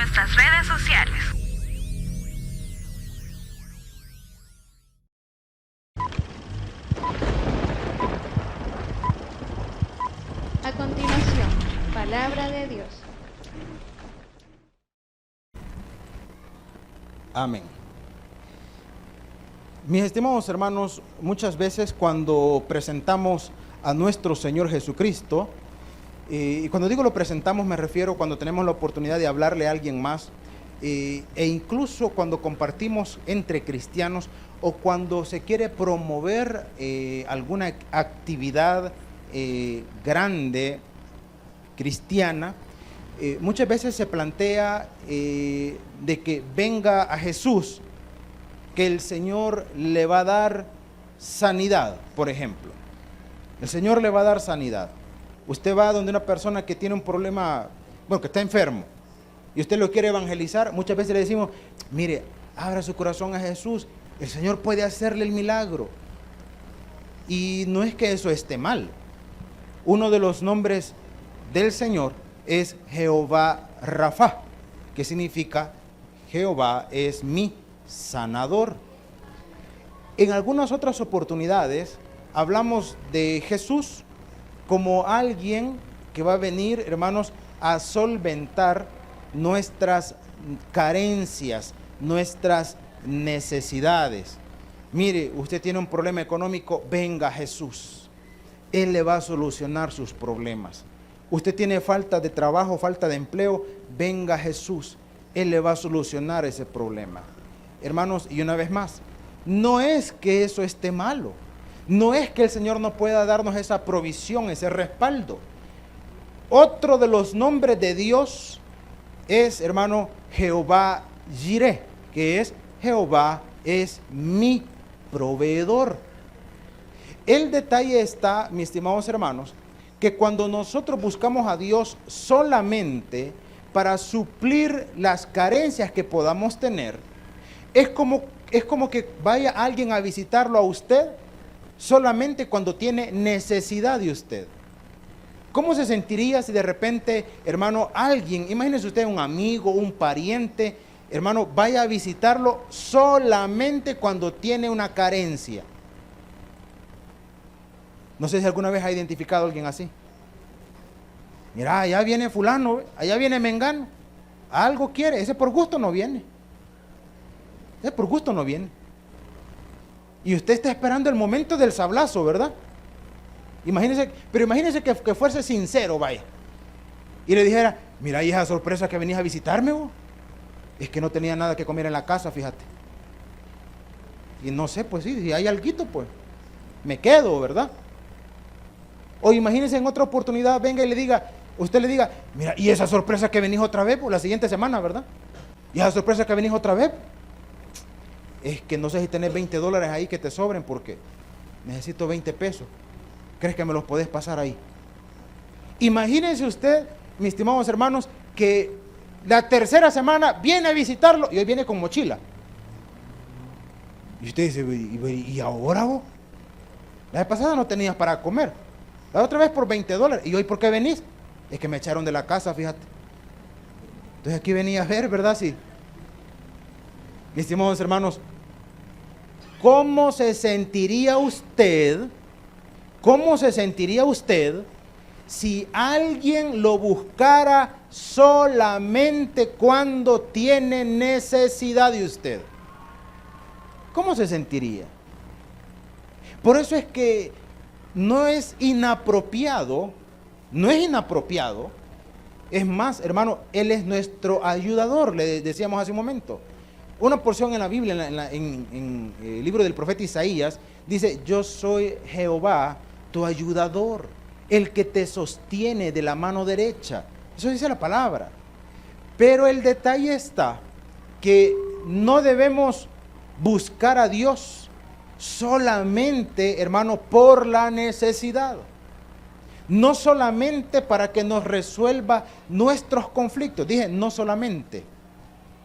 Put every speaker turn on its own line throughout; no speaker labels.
nuestras redes sociales.
A continuación, palabra de Dios.
Amén. Mis estimados hermanos, muchas veces cuando presentamos a nuestro Señor Jesucristo, y cuando digo lo presentamos me refiero cuando tenemos la oportunidad de hablarle a alguien más, e incluso cuando compartimos entre cristianos o cuando se quiere promover alguna actividad grande cristiana, muchas veces se plantea de que venga a Jesús, que el Señor le va a dar sanidad, por ejemplo. El Señor le va a dar sanidad. Usted va donde una persona que tiene un problema, bueno, que está enfermo, y usted lo quiere evangelizar, muchas veces le decimos, mire, abra su corazón a Jesús, el Señor puede hacerle el milagro. Y no es que eso esté mal. Uno de los nombres del Señor es Jehová Rafa, que significa Jehová es mi sanador. En algunas otras oportunidades hablamos de Jesús como alguien que va a venir, hermanos, a solventar nuestras carencias, nuestras necesidades. Mire, usted tiene un problema económico, venga Jesús. Él le va a solucionar sus problemas. Usted tiene falta de trabajo, falta de empleo, venga Jesús. Él le va a solucionar ese problema. Hermanos, y una vez más, no es que eso esté malo. No es que el Señor no pueda darnos esa provisión, ese respaldo. Otro de los nombres de Dios es, hermano, Jehová Jireh, que es Jehová es mi proveedor. El detalle está, mis estimados hermanos, que cuando nosotros buscamos a Dios solamente para suplir las carencias que podamos tener, es como que vaya alguien a visitarlo a usted solamente cuando tiene necesidad de usted. ¿Cómo se sentiría si de repente, hermano, alguien, imagínese usted un amigo, un pariente, hermano, vaya a visitarlo solamente cuando tiene una carencia? No sé si alguna vez ha identificado a alguien así. Mira, allá viene fulano, allá viene mengano, algo quiere, ese por gusto no viene. Ese por gusto no viene. Y usted está esperando el momento del sablazo, ¿verdad? Imagínese, pero imagínese que fuese sincero, vaya. Y le dijera, mira, y esa sorpresa que venís a visitarme, vos, es que no tenía nada que comer en la casa, fíjate. Y no sé, pues sí, si hay alguito, pues, me quedo, ¿verdad? O imagínese en otra oportunidad, venga y le diga, usted le diga, mira, y esa sorpresa que venís otra vez, pues, la siguiente semana, ¿verdad? Y esa sorpresa que venís otra vez, es que no sé si tenés $20 ahí que te sobren porque necesito 20 pesos. ¿Crees que me los podés pasar ahí? Imagínense usted, mis estimados hermanos, que la tercera semana viene a visitarlo y hoy viene con mochila. Y usted dice, ¿y ahora vos? La vez pasada no tenías para comer. La otra vez por $20. ¿Y hoy por qué venís? Es que me echaron de la casa, fíjate. Entonces aquí venía a ver, ¿verdad? Sí. Mis estimados hermanos, ¿cómo se sentiría usted? ¿Cómo se sentiría usted si alguien lo buscara solamente cuando tiene necesidad de usted? ¿Cómo se sentiría? Por eso es que no es inapropiado, es más, hermano, Él es nuestro ayudador, le decíamos hace un momento. Una porción en la Biblia, en el libro del profeta Isaías, dice, yo soy Jehová, tu ayudador, el que te sostiene de la mano derecha. Eso dice la palabra. Pero el detalle está que no debemos buscar a Dios solamente, hermano, por la necesidad. No solamente para que nos resuelva nuestros conflictos. Dije, no solamente.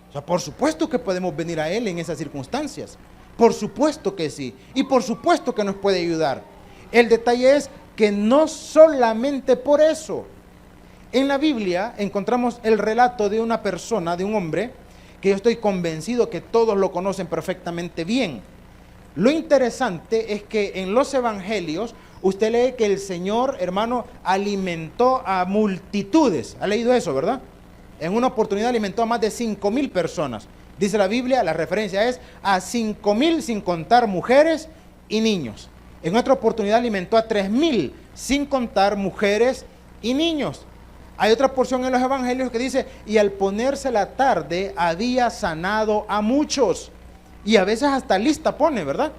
O sea, por supuesto que podemos venir a Él en esas circunstancias. Por supuesto que sí. Y por supuesto que nos puede ayudar. El detalle es que no solamente por eso. En la Biblia encontramos el relato de una persona, de un hombre, que yo estoy convencido que todos lo conocen perfectamente bien. Lo interesante es que en los evangelios usted lee que el Señor, hermano, alimentó a multitudes. ¿Ha leído eso, verdad? En una oportunidad alimentó a más de 5,000 personas. Dice la Biblia, la referencia es a 5,000 sin contar mujeres y niños. En otra oportunidad alimentó a 3,000 sin contar mujeres y niños. Hay otra porción en los evangelios que dice, y al ponerse la tarde había sanado a muchos. Y a veces hasta lista pone, ¿verdad?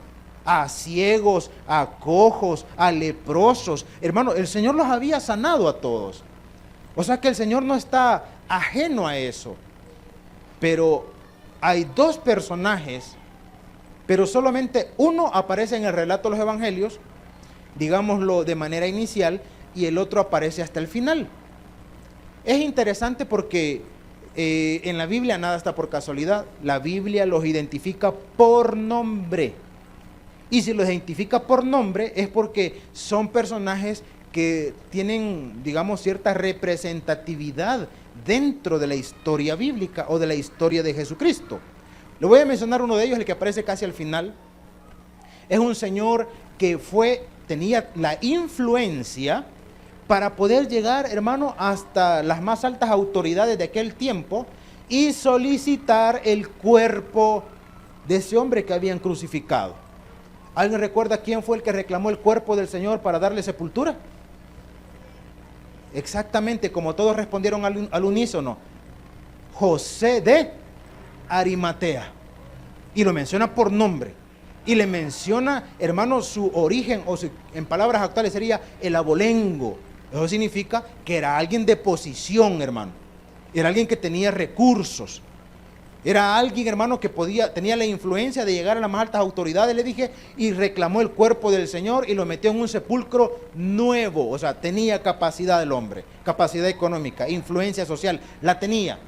A ciegos, a cojos, a leprosos. Hermano, el Señor los había sanado a todos. O sea que el Señor no está ajeno a eso. Pero hay dos personajes, pero solamente uno aparece en el relato de los evangelios, digámoslo de manera inicial, y el otro aparece hasta el final. Es interesante porque en la Biblia nada está por casualidad. La Biblia los identifica por nombre. Y si los identifica por nombre es porque son personajes que tienen, digamos, cierta representatividad dentro de la historia bíblica o de la historia de Jesucristo. Le voy a mencionar uno de ellos, el que aparece casi al final. Es un señor que tenía la influencia para poder llegar, hermano, hasta las más altas autoridades de aquel tiempo y solicitar el cuerpo de ese hombre que habían crucificado. ¿Alguien recuerda quién fue el que reclamó el cuerpo del Señor para darle sepultura? Exactamente, como todos respondieron al unísono, José de Arimatea. Y lo menciona por nombre. Y le menciona, hermano, su origen, en palabras actuales sería el abolengo. Eso significa que era alguien de posición, hermano. Era alguien que tenía recursos. Era alguien, hermano, que tenía la influencia de llegar a las más altas autoridades, le dije, y reclamó el cuerpo del Señor y lo metió en un sepulcro nuevo. O sea, tenía capacidad el hombre, capacidad económica, influencia social, la tenía.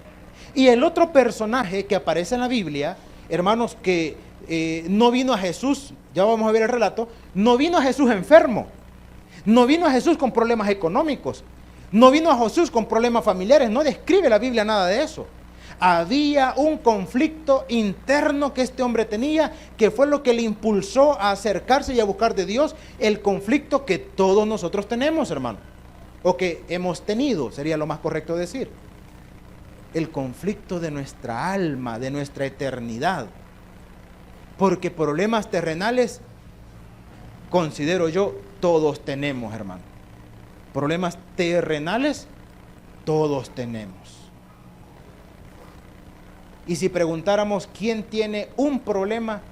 Y el otro personaje que aparece en la Biblia, hermanos, que no vino a Jesús, ya vamos a ver el relato, no vino a Jesús enfermo. No vino a Jesús con problemas económicos, no vino a Jesús con problemas familiares, no describe la Biblia nada de eso. Había un conflicto interno que este hombre tenía, que fue lo que le impulsó a acercarse y a buscar de Dios, el conflicto que todos nosotros tenemos, hermano, o que hemos tenido, sería lo más correcto decir. El conflicto de nuestra alma, de nuestra eternidad. Porque problemas terrenales, considero yo, todos tenemos, hermano. Problemas terrenales, todos tenemos. Y si preguntáramos quién tiene un problema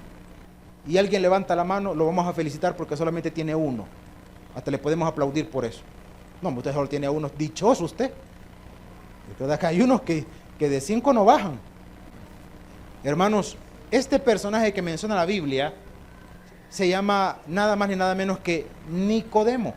y alguien levanta la mano, lo vamos a felicitar porque solamente tiene uno. Hasta le podemos aplaudir por eso. No, usted solo tiene uno. Dichoso usted. ¿Verdad que hay unos que de 5 no bajan? Hermanos, este personaje que menciona la Biblia se llama nada más ni nada menos que Nicodemo.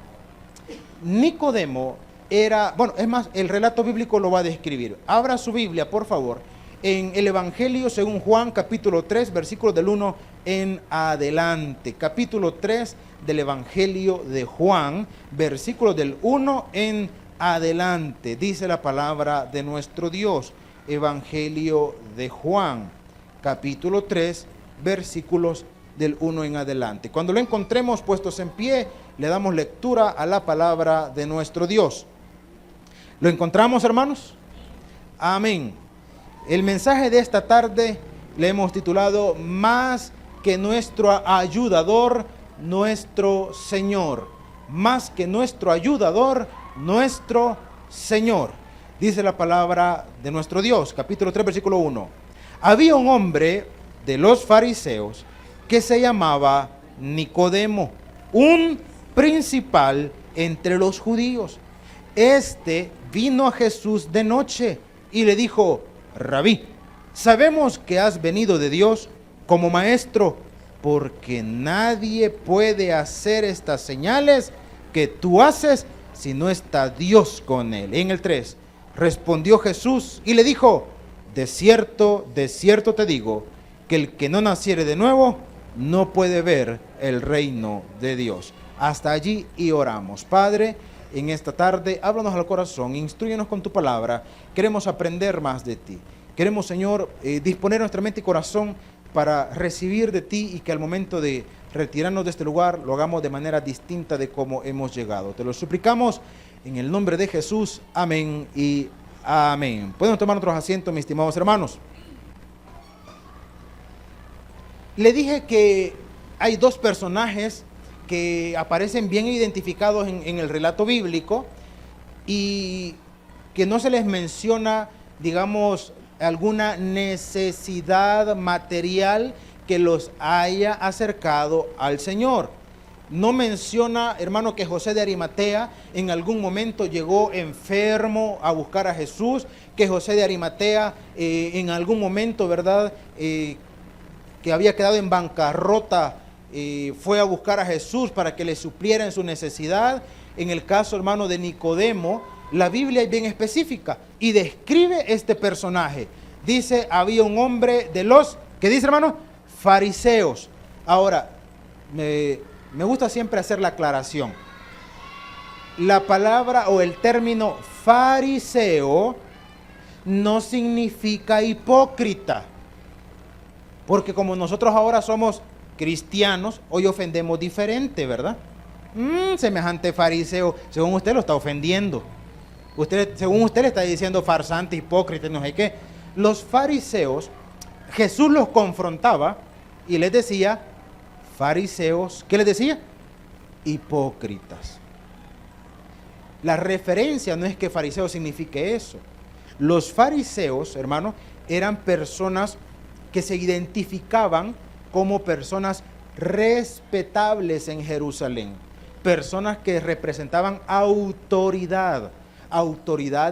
Nicodemo era, bueno, es más, el relato bíblico lo va a describir. Abra su Biblia, por favor, en el Evangelio según Juan, capítulo 3, versículos del 1 en adelante. Capítulo 3 del Evangelio de Juan, versículos del 1 en adelante. Dice la palabra de nuestro Dios. Evangelio de Juan, capítulo 3, versículos del 1 en adelante. Cuando lo encontremos puestos en pie, le damos lectura a la palabra de nuestro Dios. ¿Lo encontramos, hermanos? Amén. El mensaje de esta tarde le hemos titulado Más que nuestro ayudador, nuestro Señor. Más que nuestro ayudador, nuestro Señor. Dice la palabra de nuestro Dios, capítulo 3, versículo 1. Había un hombre de los fariseos que se llamaba Nicodemo, un principal entre los judíos. Este vino a Jesús de noche y le dijo: Rabí, sabemos que has venido de Dios como maestro, porque nadie puede hacer estas señales que tú haces si no está Dios con él. En el 3, respondió Jesús y le dijo: de cierto te digo, que el que no naciere de nuevo no puede ver el reino de Dios. Hasta allí y oramos. Padre, en esta tarde. Háblanos al corazón, instrúyenos con tu palabra. Queremos aprender más de ti. Queremos, Señor, disponer nuestra mente y corazón para recibir de ti y que al momento de retirarnos de este lugar lo hagamos de manera distinta de cómo hemos llegado. Te lo suplicamos en el nombre de Jesús. Amén y amén. Pueden tomar otros asientos, mis estimados hermanos. Le dije que hay dos personajes que aparecen bien identificados en el relato bíblico y que no se les menciona, digamos, alguna necesidad material que los haya acercado al Señor. No menciona, hermano, que José de Arimatea en algún momento llegó enfermo a buscar a Jesús, que José de Arimatea en algún momento, ¿verdad?, que había quedado en bancarrota, fue a buscar a Jesús para que le supliera en su necesidad. En el caso, hermano, de Nicodemo, la Biblia es bien específica y describe este personaje. Dice, había un hombre de los, ¿qué dice, hermano? Fariseos. Ahora, me gusta siempre hacer la aclaración. La palabra o el término fariseo no significa hipócrita. Porque como nosotros ahora somos cristianos, hoy ofendemos diferente, ¿verdad? Semejante fariseo, según usted lo está ofendiendo. Según usted le está diciendo farsante, hipócrita, no sé qué. Los fariseos, Jesús los confrontaba y les decía, fariseos, ¿qué les decía? Hipócritas. La referencia no es que fariseo signifique eso. Los fariseos, hermano, eran personas que se identificaban como personas respetables en Jerusalén, personas que representaban autoridad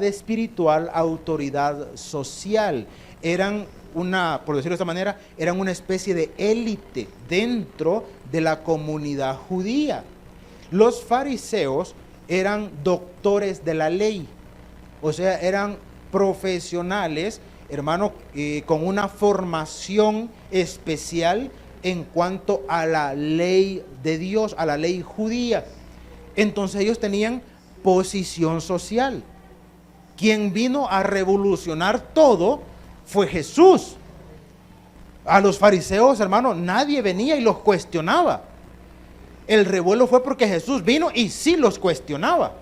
espiritual, autoridad social. Eran por decirlo de esta manera, eran una especie de élite dentro de la comunidad judía. Los fariseos eran doctores de la ley, o sea, eran profesionales, hermano, con una formación especial en cuanto a la ley de Dios, a la ley judía. Entonces ellos tenían posición social. Quien vino a revolucionar todo fue Jesús. A los fariseos, hermano, nadie venía y los cuestionaba. El revuelo fue porque Jesús vino y sí los cuestionaba.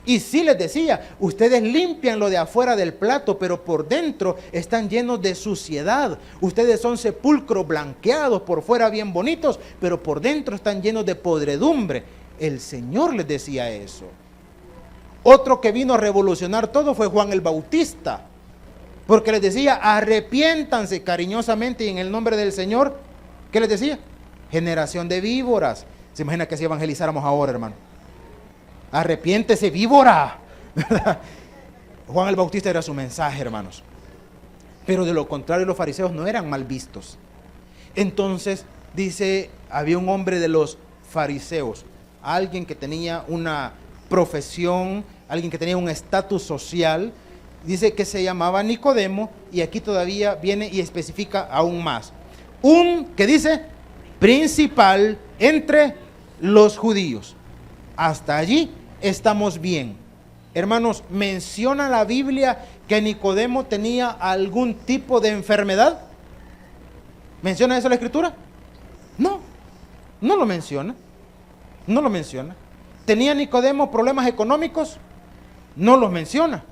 Y sí les decía, ustedes limpian lo de afuera del plato, pero por dentro están llenos de suciedad. Ustedes son sepulcros blanqueados, por fuera bien bonitos, pero por dentro están llenos de podredumbre. El Señor les decía eso. Otro que vino a revolucionar todo fue Juan el Bautista, porque les decía, arrepiéntanse cariñosamente y en el nombre del Señor. ¿Qué les decía? Generación de víboras. ¿Se imagina que si evangelizáramos ahora, hermano? Arrepiéntese, víbora. Juan el Bautista era su mensaje, hermanos. Pero de lo contrario, los fariseos no eran mal vistos. Entonces, dice, había un hombre de los fariseos, alguien que tenía una profesión, alguien que tenía un estatus social, dice que se llamaba Nicodemo, y aquí todavía viene y especifica aún más. ¿Qué dice? Principal entre los judíos. Hasta allí estamos bien. Hermanos, ¿menciona la Biblia que Nicodemo tenía algún tipo de enfermedad? ¿Menciona eso la Escritura? No, no lo menciona. No lo menciona. ¿Tenía Nicodemo problemas económicos? No los menciona.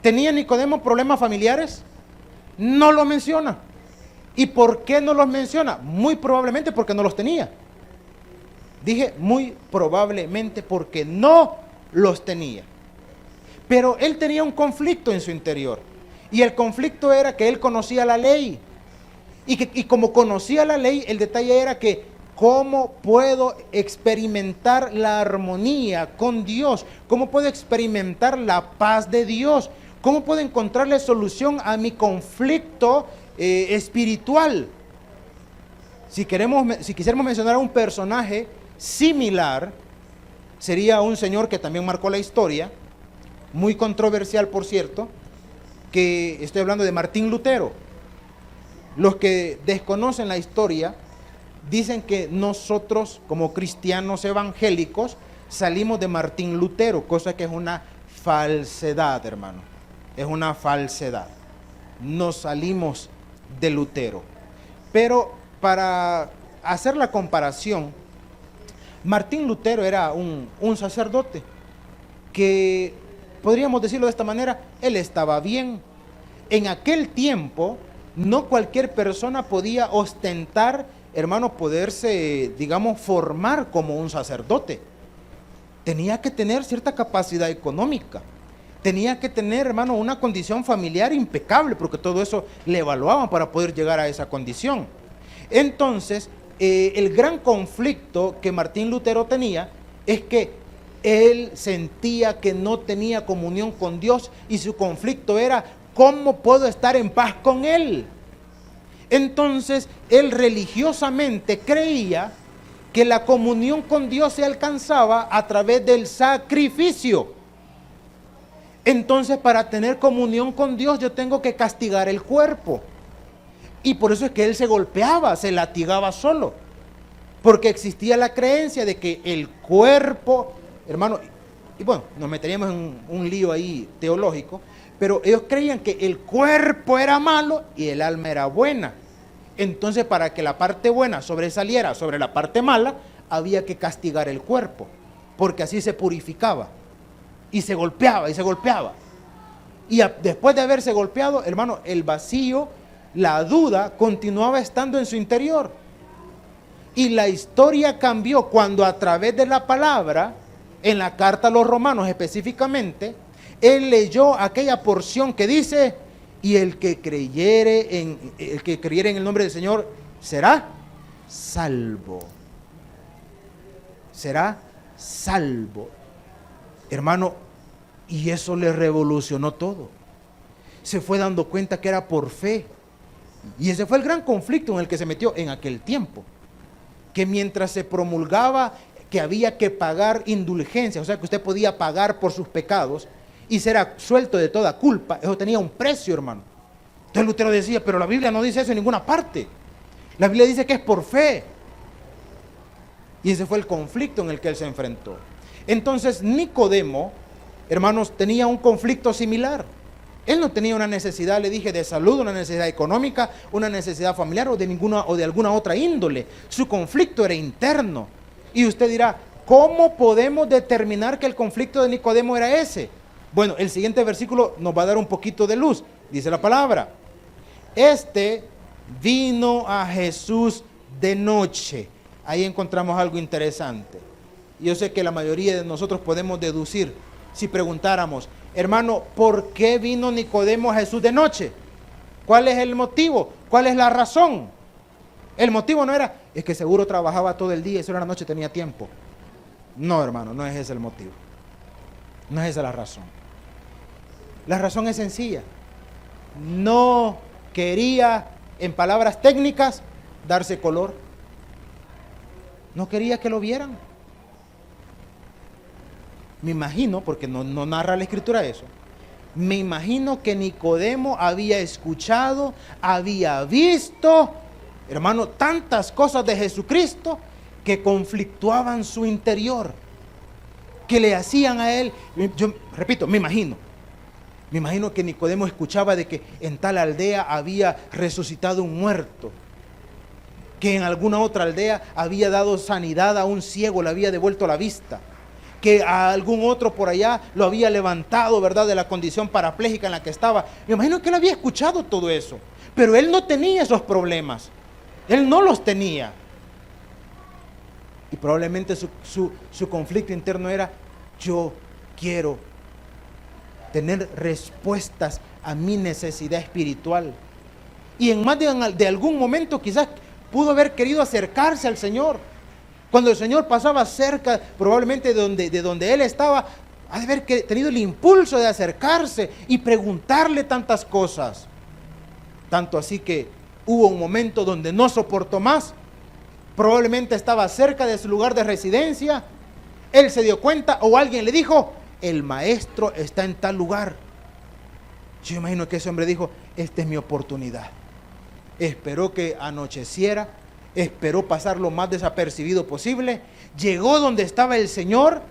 ¿Tenía Nicodemo problemas familiares? No los menciona. ¿Y por qué no los menciona? Muy probablemente porque no los tenía. Dije muy probablemente porque no los tenía. Pero él tenía un conflicto en su interior. Y el conflicto era que él conocía la ley. Y como conocía la ley, el detalle era que ¿cómo puedo experimentar la armonía con Dios? ¿Cómo puedo experimentar la paz de Dios? ¿Cómo puedo encontrarle solución a mi conflicto espiritual? Si quisiéramos mencionar a un personaje similar, sería un señor que también marcó la historia, muy controversial por cierto, que estoy hablando de Martín Lutero. Los que desconocen la historia dicen que nosotros como cristianos evangélicos salimos de Martín Lutero, cosa que es una falsedad, hermano. Es una falsedad. No salimos de Lutero. Pero para hacer la comparación, Martín Lutero era un sacerdote que, podríamos decirlo de esta manera, él estaba bien. En aquel tiempo, no cualquier persona podía ostentar, hermano, poderse, digamos, formar como un sacerdote. Tenía que tener cierta capacidad económica. Tenía que tener, hermano, una condición familiar impecable, porque todo eso le evaluaban para poder llegar a esa condición. Entonces, el gran conflicto que Martín Lutero tenía es que él sentía que no tenía comunión con Dios y su conflicto era, ¿cómo puedo estar en paz con Él? Entonces, él religiosamente creía que la comunión con Dios se alcanzaba a través del sacrificio. Entonces, para tener comunión con Dios, yo tengo que castigar el cuerpo. Y por eso es que él se golpeaba, se latigaba solo. Porque existía la creencia de que el cuerpo, hermano, y bueno, nos meteríamos en un lío ahí teológico, pero ellos creían que el cuerpo era malo y el alma era buena. Entonces, para que la parte buena sobresaliera sobre la parte mala, había que castigar el cuerpo, porque así se purificaba. Y se golpeaba, y se golpeaba. Y después de haberse golpeado, hermano, el vacío, la duda, continuaba estando en su interior. Y la historia cambió cuando a través de la palabra, en la carta a los romanos específicamente, él leyó aquella porción que dice, y el que creyere en el nombre del Señor será salvo. Será salvo. Hermano, y eso le revolucionó todo. Se fue dando cuenta que era por fe. Y ese fue el gran conflicto en el que se metió en aquel tiempo. Que mientras se promulgaba que había que pagar indulgencia, o sea que usted podía pagar por sus pecados y ser absuelto de toda culpa, eso tenía un precio, hermano. Entonces Lutero decía, pero la Biblia no dice eso en ninguna parte. La Biblia dice que es por fe. Y ese fue el conflicto en el que él se enfrentó. Entonces Nicodemo, hermanos, tenía un conflicto similar. Él no tenía una necesidad, le dije, de salud, una necesidad económica, una necesidad familiar o de alguna otra índole. Su conflicto era interno. Y usted dirá, ¿cómo podemos determinar que el conflicto de Nicodemo era ese? Bueno, el siguiente versículo nos va a dar un poquito de luz. Dice la palabra, este vino a Jesús de noche. Ahí encontramos algo interesante. Yo sé que la mayoría de nosotros podemos deducir, si preguntáramos, hermano, ¿por qué vino Nicodemo a Jesús de noche? ¿Cuál es el motivo? ¿Cuál es la razón? El motivo no era, es que seguro trabajaba todo el día y solo en la noche tenía tiempo. No, hermano, no es ese el motivo. No es esa la razón. La razón es sencilla. No quería, en palabras técnicas, darse color. No quería que lo vieran. Me imagino, porque no narra la escritura eso, me imagino que Nicodemo había escuchado, había visto, hermano, tantas cosas de Jesucristo que conflictuaban su interior, que le hacían a él, yo repito, me imagino que Nicodemo escuchaba de que en tal aldea había resucitado un muerto, que en alguna otra aldea había dado sanidad a un ciego, le había devuelto la vista, que a algún otro por allá lo había levantado, ¿verdad?, de la condición parapléjica en la que estaba. Me imagino que él había escuchado todo eso, pero él no tenía esos problemas, él no los tenía. Y probablemente su conflicto interno era, yo quiero tener respuestas a mi necesidad espiritual. Y en más de algún momento quizás pudo haber querido acercarse al Señor. Cuando el Señor pasaba cerca, probablemente de donde él estaba, ha de haber tenido el impulso de acercarse y preguntarle tantas cosas. Tanto así que hubo un momento donde no soportó más. Probablemente estaba cerca de su lugar de residencia. Él se dio cuenta o alguien le dijo, el maestro está en tal lugar. Yo imagino que ese hombre dijo, esta es mi oportunidad. Esperó que anocheciera, esperó pasar lo más desapercibido posible, llegó donde estaba el Señor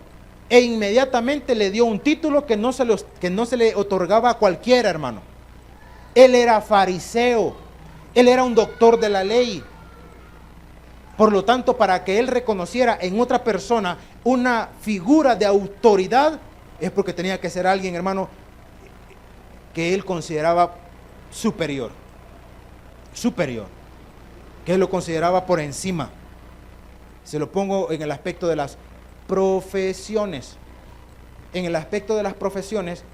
E inmediatamente le dio un título que no se le otorgaba a cualquiera, hermano. Él era fariseo, él era un doctor de la ley. Por lo tanto, para que él reconociera en otra persona una figura de autoridad, es porque tenía que ser alguien, hermano, que él consideraba superior, que él lo consideraba por encima. Se lo pongo en el aspecto de las profesiones. En el aspecto de las profesiones,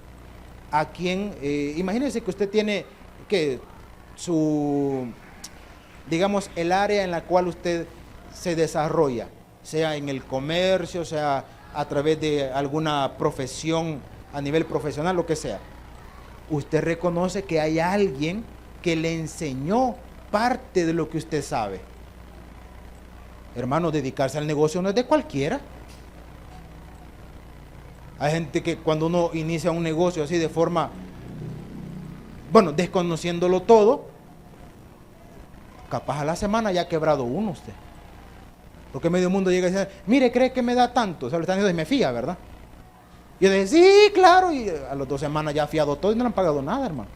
a quien, imagínense que usted tiene que digamos, el área en la cual usted se desarrolla, sea en el comercio, sea a través de alguna profesión a nivel profesional, lo que sea. Usted reconoce que hay alguien que le enseñó parte de lo que usted sabe. Hermano, dedicarse al negocio no es de cualquiera. Hay gente que cuando uno inicia un negocio así de forma, bueno, desconociéndolo todo, capaz a la semana ya ha quebrado uno usted. Porque medio mundo llega y dice, mire, ¿cree que me da tanto? O sea, le están diciendo, me fía, ¿verdad? Y yo dije, sí, claro, y a las 2 semanas ya ha fiado todo y no le han pagado nada, hermano.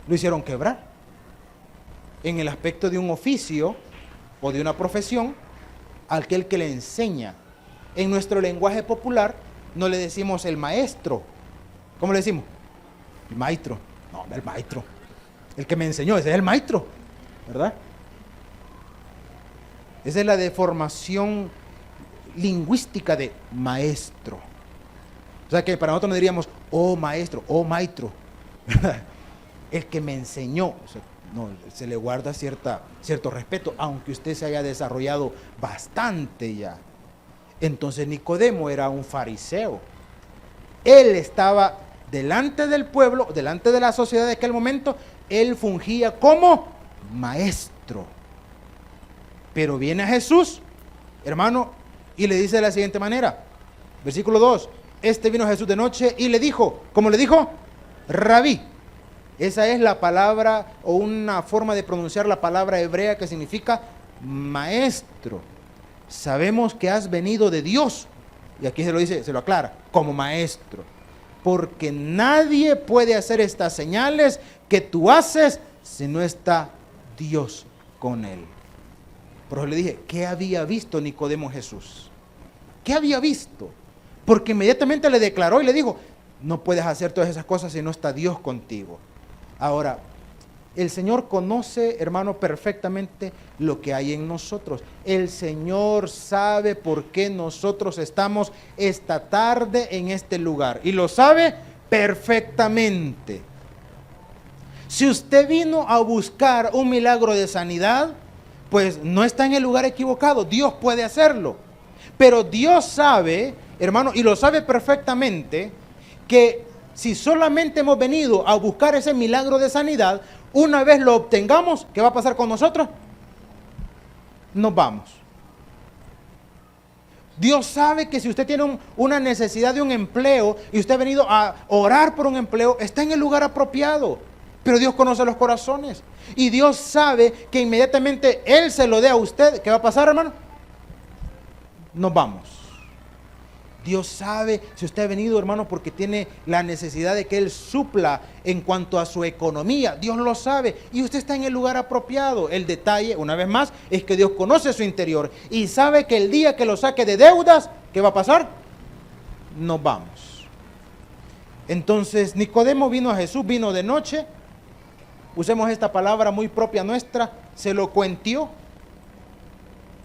Lo hicieron quebrar. En el aspecto de un oficio o de una profesión, aquel que le enseña. En nuestro lenguaje popular no le decimos el maestro. ¿Cómo le decimos? El maestro. No, el maestro. El que me enseñó, ese es el maestro, ¿verdad? Esa es la deformación lingüística de maestro. O sea que para nosotros no diríamos, oh maestro, oh maestro, ¿verdad? El que me enseñó. O sea, no, se le guarda cierto respeto, aunque usted se haya desarrollado bastante ya. Entonces Nicodemo era un fariseo. Él estaba delante del pueblo, delante de la sociedad de aquel momento, él fungía como maestro. Pero viene a Jesús, hermano, y le dice de la siguiente manera, versículo 2, vino Jesús de noche y le dijo, ¿cómo le dijo? Rabí. Esa es la palabra o una forma de pronunciar la palabra hebrea que significa maestro. Sabemos que has venido de Dios. Y aquí se lo dice, se lo aclara, como maestro. Porque nadie puede hacer estas señales que tú haces si no está Dios con él. Por eso le dije, ¿qué había visto Nicodemo en Jesús? ¿Qué había visto? Porque inmediatamente le declaró y le dijo, no puedes hacer todas esas cosas si no está Dios contigo. Ahora, el Señor conoce, hermano, perfectamente lo que hay en nosotros. El Señor sabe por qué nosotros estamos esta tarde en este lugar. Y lo sabe perfectamente. Si usted vino a buscar un milagro de sanidad, pues no está en el lugar equivocado. Dios puede hacerlo. Pero Dios sabe, hermano, y lo sabe perfectamente, que si solamente hemos venido a buscar ese milagro de sanidad, una vez lo obtengamos, ¿qué va a pasar con nosotros? Nos vamos. Dios sabe que si usted tiene una necesidad de un empleo y usted ha venido a orar por un empleo, está en el lugar apropiado. Pero Dios conoce los corazones. Y Dios sabe que inmediatamente Él se lo dé a usted. ¿Qué va a pasar, hermano? Nos vamos. Dios sabe si usted ha venido, hermano, porque tiene la necesidad de que Él supla en cuanto a su economía. Dios lo sabe y usted está en el lugar apropiado. El detalle, una vez más, es que Dios conoce su interior y sabe que el día que lo saque de deudas, ¿qué va a pasar? Nos vamos. Entonces, Nicodemo vino a Jesús, vino de noche. Usemos esta palabra muy propia nuestra, se lo cuentió.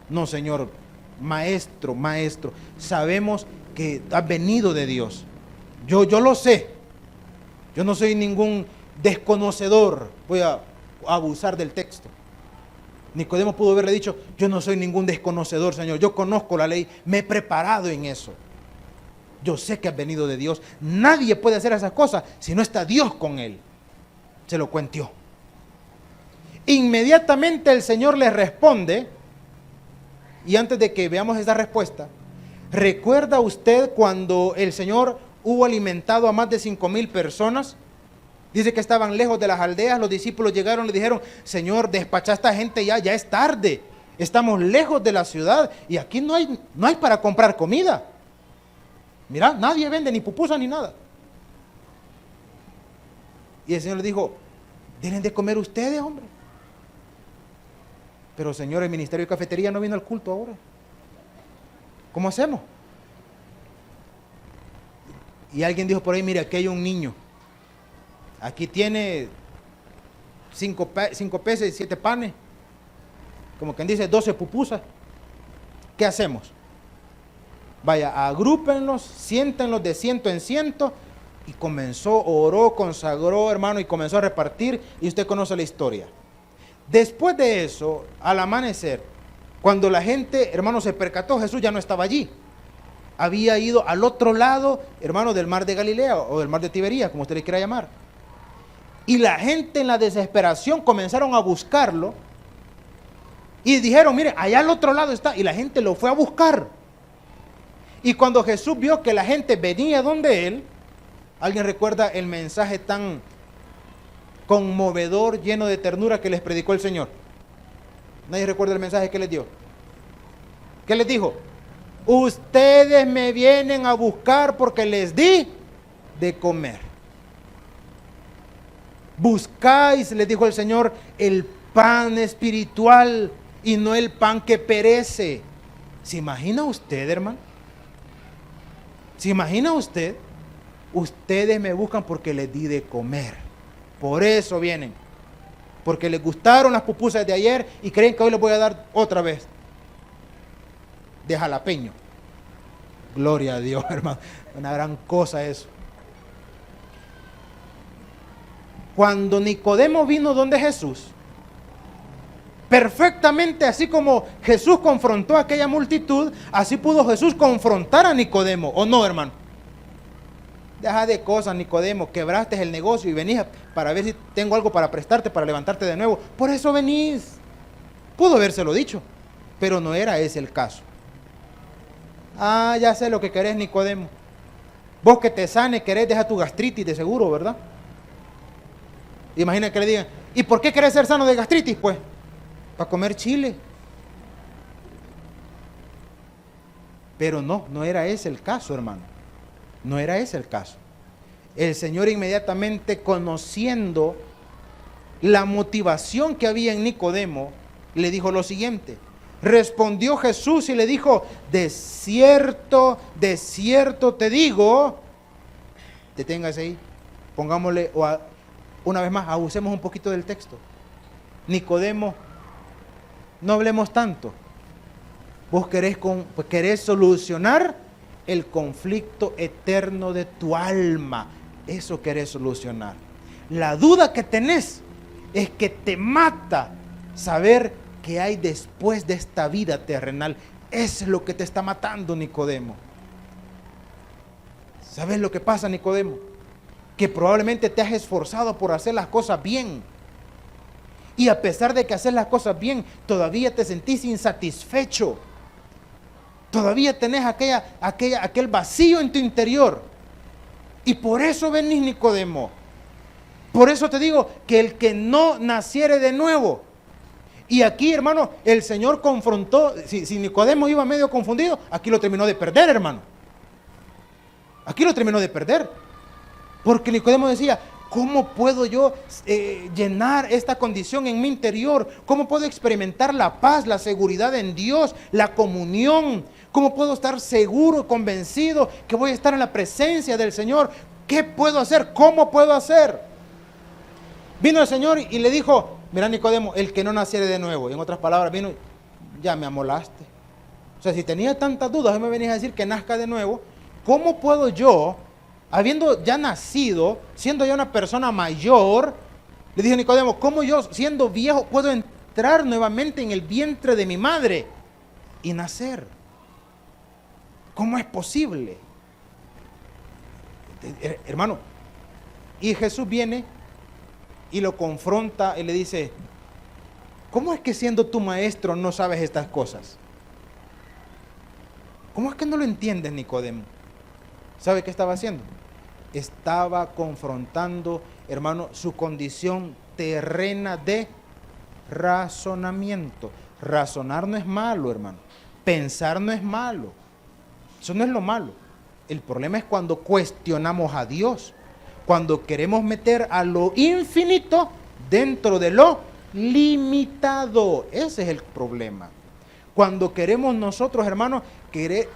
No, Señor, maestro, sabemos que has venido de Dios. Yo lo sé. Yo no soy ningún desconocedor. Voy a abusar del texto. Nicodemo pudo haberle dicho, yo no soy ningún desconocedor, Señor. Yo conozco la ley, me he preparado en eso. Yo sé que has venido de Dios. Nadie puede hacer esas cosas si no está Dios con él. Se lo cuentió. Inmediatamente el Señor le responde. Y antes de que veamos esa respuesta, ¿recuerda usted cuando el Señor hubo alimentado a más de 5,000 personas? Dice que estaban lejos de las aldeas, los discípulos llegaron y le dijeron, Señor, despacha a esta gente ya es tarde, estamos lejos de la ciudad y aquí no hay para comprar comida. Mira, nadie vende ni pupusa ni nada. Y el Señor le dijo, denle de comer ustedes, hombre. Pero Señor, el ministerio de cafetería no vino al culto ahora. ¿Cómo hacemos? Y alguien dijo por ahí, mire, aquí hay un niño. Aquí tiene 5 peces y 7 panes. Como quien dice, 12 pupusas. ¿Qué hacemos? Vaya, agrúpenlos, siéntenlos de ciento en ciento. Y comenzó, oró, consagró, hermano, y comenzó a repartir. Y usted conoce la historia. Después de eso, al amanecer, cuando la gente, hermano, se percató, Jesús ya no estaba allí. Había ido al otro lado, hermano, del mar de Galilea o del mar de Tiberías, como usted le quiera llamar. Y la gente en la desesperación comenzaron a buscarlo. Y dijeron, mire, allá al otro lado está. Y la gente lo fue a buscar. Y cuando Jesús vio que la gente venía donde él, ¿alguien recuerda el mensaje tan conmovedor, lleno de ternura que les predicó el Señor? ¿Nadie recuerda el mensaje que les dio? ¿Qué les dijo? Ustedes me vienen a buscar porque les di de comer. Buscáis, les dijo el Señor, el pan espiritual y no el pan que perece. ¿Se imagina usted, hermano? ¿Se imagina usted? Ustedes me buscan porque les di de comer. Por eso vienen. Porque les gustaron las pupusas de ayer y creen que hoy les voy a dar otra vez de jalapeño. Gloria a Dios, hermano. Una gran cosa eso. Cuando Nicodemo vino donde Jesús, perfectamente así como Jesús confrontó a aquella multitud, así pudo Jesús confrontar a Nicodemo, ¿o no, hermano? Deja de cosas, Nicodemo, quebraste el negocio y venís para ver si tengo algo para prestarte, para levantarte de nuevo. Por eso venís. Pudo habérselo dicho, pero no era ese el caso. Ah, ya sé lo que querés, Nicodemo. Vos que te sane, querés dejar tu gastritis de seguro, ¿verdad? Imagina que le digan, ¿y por qué querés ser sano de gastritis? Pues, para comer chile. Pero no era ese el caso, hermano. No era ese el caso. El Señor inmediatamente, conociendo la motivación que había en Nicodemo, le dijo lo siguiente. Respondió Jesús y le dijo, de cierto te digo, deténgase ahí, pongámosle, una vez más, abusemos un poquito del texto. Nicodemo, no hablemos tanto. Vos querés solucionar el conflicto eterno de tu alma. Eso querés solucionar. La duda que tenés es que te mata saber que hay después de esta vida terrenal. Es lo que te está matando, Nicodemo. ¿Sabes lo que pasa, Nicodemo? Que probablemente te has esforzado por hacer las cosas bien. Y a pesar de que haces las cosas bien, todavía te sentís insatisfecho. Todavía tenés aquel vacío en tu interior. Y por eso venís, Nicodemo. Por eso te digo que el que no naciere de nuevo. Y aquí, hermano, el Señor confrontó. Si Nicodemo iba medio confundido, aquí lo terminó de perder, hermano. Aquí lo terminó de perder. Porque Nicodemo decía, ¿cómo puedo yo llenar esta condición en mi interior? ¿Cómo puedo experimentar la paz, la seguridad en Dios, la comunión? ¿Cómo puedo estar seguro, convencido que voy a estar en la presencia del Señor? ¿Qué puedo hacer? ¿Cómo puedo hacer? Vino el Señor y le dijo, mira, Nicodemo, el que no naciere de nuevo. Y en otras palabras, vino, ya me amolaste. O sea, si tenía tantas dudas, hoy me venís a decir que nazca de nuevo. ¿Cómo puedo yo, habiendo ya nacido, siendo ya una persona mayor, le dije a Nicodemo, ¿cómo yo, siendo viejo, puedo entrar nuevamente en el vientre de mi madre y nacer? ¿Cómo es posible? Hermano, y Jesús viene y lo confronta y le dice, ¿cómo es que siendo tu maestro no sabes estas cosas? ¿Cómo es que no lo entiendes, Nicodemo? ¿Sabe qué estaba haciendo? Estaba confrontando, hermano, su condición terrena de razonamiento. Razonar no es malo, hermano. Pensar no es malo. Eso no es lo malo. El problema es cuando cuestionamos a Dios, cuando queremos meter a lo infinito dentro de lo limitado. Ese es el problema. Cuando queremos nosotros, hermanos,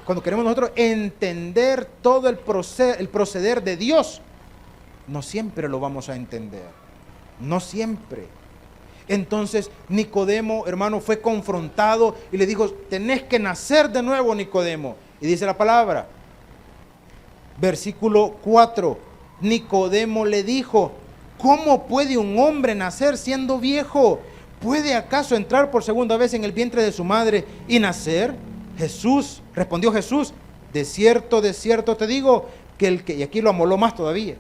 cuando queremos nosotros entender todo el proceder de Dios, no siempre lo vamos a entender. No siempre. Entonces Nicodemo, hermano, fue confrontado y le dijo: tenés que nacer de nuevo, Nicodemo. Y dice la palabra, versículo 4, Nicodemo le dijo: ¿cómo puede un hombre nacer siendo viejo? ¿Puede acaso entrar por segunda vez en el vientre de su madre y nacer? Respondió Jesús: de cierto te digo, y aquí lo amoló más todavía,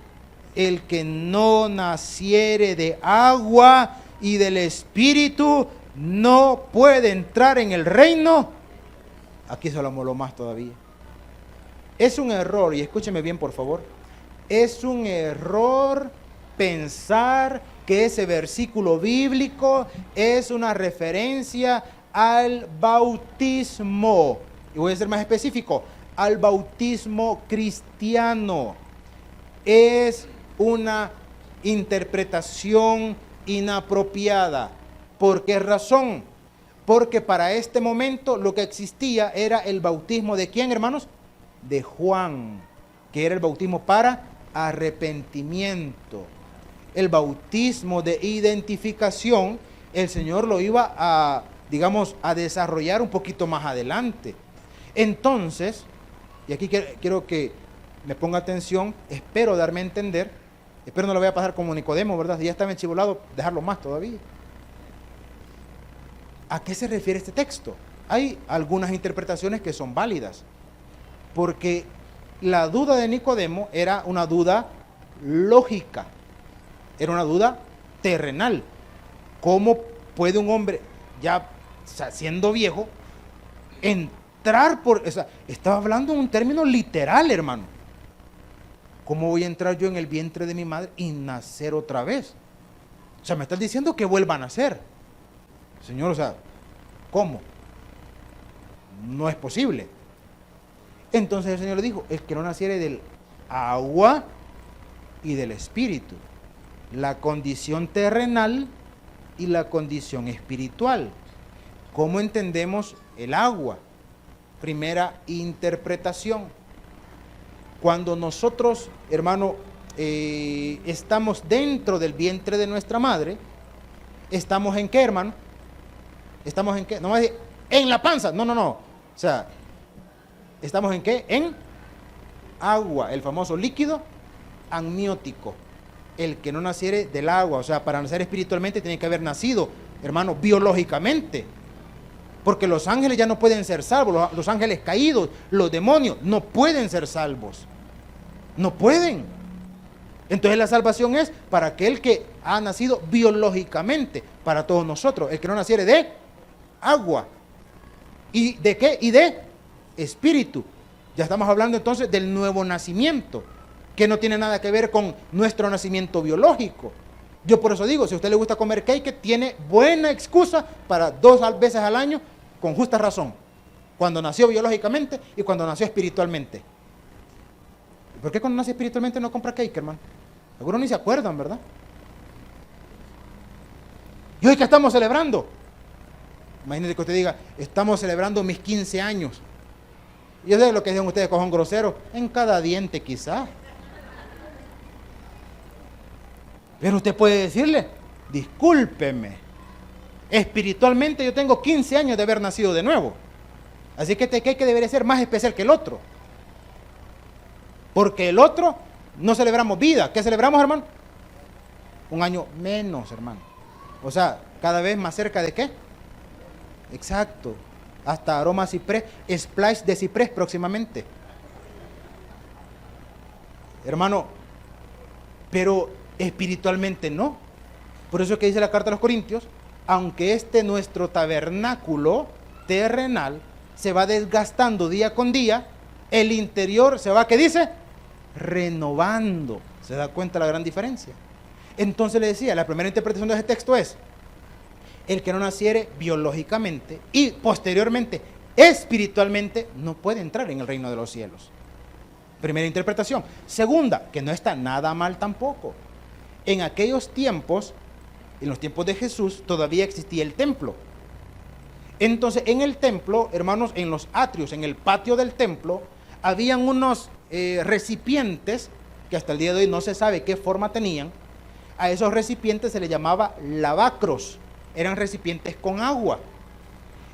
el que no naciere de agua y del Espíritu no puede entrar en el reino. Aquí se lo amoló más todavía. Es un error, y escúcheme bien por favor, es un error pensar que ese versículo bíblico es una referencia al bautismo. Y voy a ser más específico, al bautismo cristiano. Es una interpretación inapropiada. ¿Por qué razón? Porque para este momento lo que existía era el bautismo ¿de quién, hermanos? De Juan, que era el bautismo para arrepentimiento. El bautismo de identificación, el Señor lo iba a, a desarrollar un poquito más adelante. Entonces, y aquí quiero que me ponga atención, espero darme a entender, espero no lo voy a pasar como Nicodemo, ¿verdad? Si ya estaba enchibolado, dejarlo más todavía. ¿A qué se refiere este texto? Hay algunas interpretaciones que son válidas, porque la duda de Nicodemo era una duda lógica, era una duda terrenal. ¿Cómo puede un hombre, ya siendo viejo, entrar estaba hablando en un término literal, hermano? ¿Cómo voy a entrar yo en el vientre de mi madre y nacer otra vez? O sea, me estás diciendo que vuelva a nacer. Señor, o sea, ¿cómo? No es posible. Entonces el Señor le dijo: el que no naciere del agua y del Espíritu. La condición terrenal y la condición espiritual. ¿Cómo entendemos el agua? Primera interpretación. Cuando nosotros, hermano, estamos dentro del vientre de nuestra madre, ¿estamos en qué, hermano? ¿Estamos en qué? No me dice, en la panza. No. O sea, ¿estamos en qué? En agua, el famoso líquido amniótico. El que no naciere del agua, o sea, para nacer espiritualmente tiene que haber nacido, hermano, biológicamente. Porque los ángeles ya no pueden ser salvos, los ángeles caídos, los demonios, no pueden ser salvos. No pueden. Entonces la salvación es para aquel que ha nacido biológicamente, para todos nosotros. El que no naciere de agua. ¿Y de qué? Y de espíritu. Ya estamos hablando entonces del nuevo nacimiento, que no tiene nada que ver con nuestro nacimiento biológico. Yo por eso digo, si a usted le gusta comer cake, tiene buena excusa para 2 veces al año, con justa razón, cuando nació biológicamente y cuando nació espiritualmente. ¿Por qué cuando nace espiritualmente no compra cake, hermano? Algunos ni se acuerdan, ¿verdad? ¿Y hoy qué estamos celebrando? Imagínense que usted diga, estamos celebrando mis 15 años. Yo sé lo que dicen ustedes, cojón grosero, en cada diente quizá. Pero usted puede decirle, discúlpeme, espiritualmente yo tengo 15 años de haber nacido de nuevo. Así que este cake debería ser más especial que el otro. Porque el otro no celebramos vida. ¿Qué celebramos, hermano? Un año menos, hermano. O sea, cada vez más cerca de ¿qué? Exacto. Hasta aroma ciprés, splash de ciprés próximamente. Hermano, pero espiritualmente no. Por eso es que dice la carta a los Corintios, aunque nuestro tabernáculo terrenal se va desgastando día con día, el interior se va, ¿qué dice? Renovando. ¿Se da cuenta la gran diferencia? Entonces le decía, la primera interpretación de ese texto es, el que no naciere biológicamente y posteriormente espiritualmente no puede entrar en el reino de los cielos. Primera interpretación. Segunda, que no está nada mal tampoco. En aquellos tiempos, en los tiempos de Jesús, todavía existía el templo. Entonces, en el templo, hermanos, en los atrios, en el patio del templo, habían unos recipientes que hasta el día de hoy no se sabe qué forma tenían. A esos recipientes se les llamaba lavacros. Eran recipientes con agua.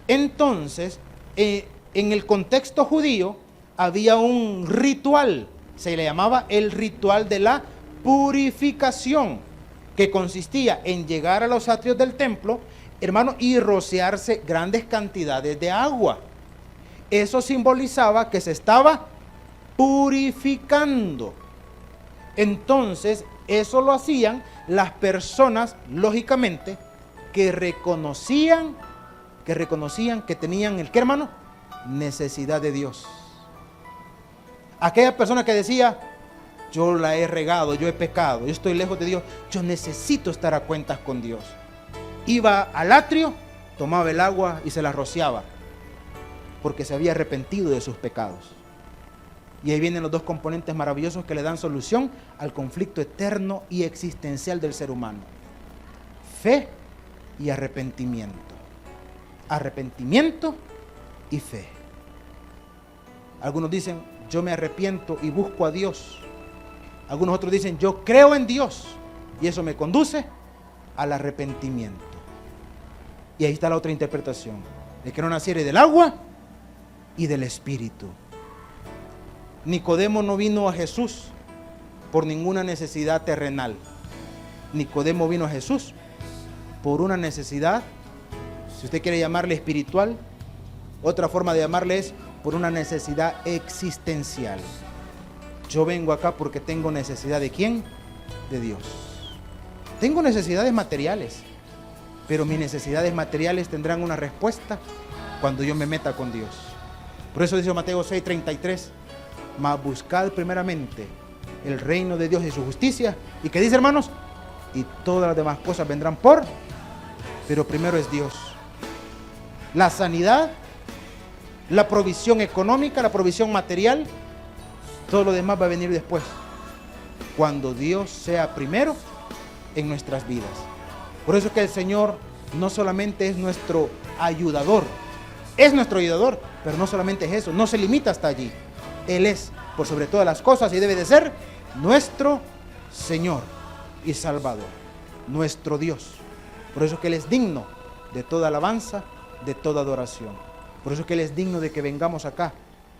Entonces, en el contexto judío, había un ritual, se le llamaba el ritual de la purificación, que consistía en llegar a los atrios del templo, hermano, y rociarse grandes cantidades de agua. Eso simbolizaba que se estaba purificando. Entonces, eso lo hacían las personas, lógicamente, que reconocían que tenían el, ¿qué, hermano? Necesidad de Dios. Aquella persona que decía, yo la he regado, yo he pecado, yo estoy lejos de Dios, yo necesito estar a cuentas con Dios. Iba al atrio, tomaba el agua y se la rociaba, porque se había arrepentido de sus pecados. Y ahí vienen los dos componentes maravillosos que le dan solución al conflicto eterno y existencial del ser humano: fe y arrepentimiento. Arrepentimiento y fe. Algunos dicen, yo me arrepiento y busco a Dios. Algunos otros dicen, yo creo en Dios, y eso me conduce al arrepentimiento. Y ahí está la otra interpretación: de que no naciere del agua y del Espíritu. Nicodemo no vino a Jesús por ninguna necesidad terrenal. Nicodemo vino a Jesús por una necesidad, si usted quiere llamarle espiritual, otra forma de llamarle es por una necesidad existencial. Yo vengo acá porque tengo necesidad ¿de quién? De Dios. Tengo necesidades materiales, pero mis necesidades materiales tendrán una respuesta cuando yo me meta con Dios. Por eso dice Mateo 6:33, mas buscad primeramente el reino de Dios y su justicia. ¿Y qué dice, hermanos? Y todas las demás cosas vendrán por, pero primero es Dios. La sanidad, la provisión económica, la provisión material, todo lo demás va a venir después, cuando Dios sea primero en nuestras vidas. Por eso es que el Señor no solamente es nuestro ayudador, es nuestro ayudador, pero no solamente es eso, no se limita hasta allí. Él es, por sobre todas las cosas, y debe de ser nuestro Señor y Salvador, nuestro Dios. Por eso es que Él es digno de toda alabanza, de toda adoración. Por eso es que Él es digno de que vengamos acá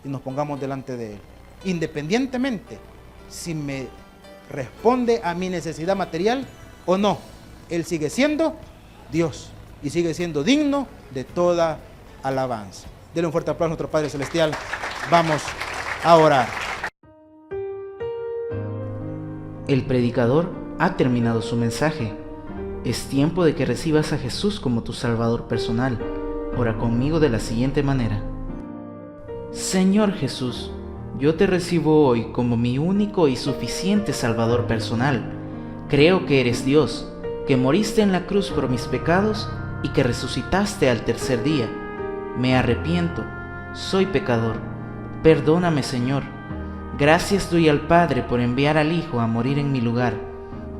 y nos pongamos delante de Él. Independientemente si me responde a mi necesidad material o no, Él sigue siendo Dios y sigue siendo digno de toda alabanza. Denle un fuerte aplauso a nuestro Padre Celestial. Vamos a orar.
El predicador ha terminado su mensaje. Es tiempo de que recibas a Jesús como tu Salvador personal. Ora conmigo de la siguiente manera: Señor Jesús, yo te recibo hoy como mi único y suficiente Salvador personal. Creo que eres Dios, que moriste en la cruz por mis pecados y que resucitaste al tercer día. Me arrepiento, soy pecador. Perdóname, Señor. Gracias doy al Padre por enviar al Hijo a morir en mi lugar.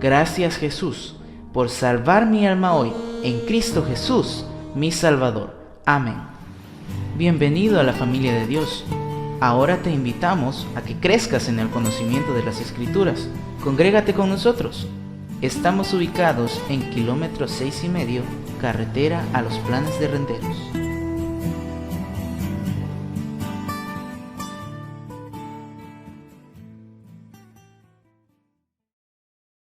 Gracias, Jesús, por salvar mi alma hoy en Cristo Jesús, mi Salvador. Amén. Bienvenido a la familia de Dios. Ahora te invitamos a que crezcas en el conocimiento de las Escrituras. Congrégate con nosotros. Estamos ubicados en kilómetro 6,5, carretera a Los Planes de Renderos.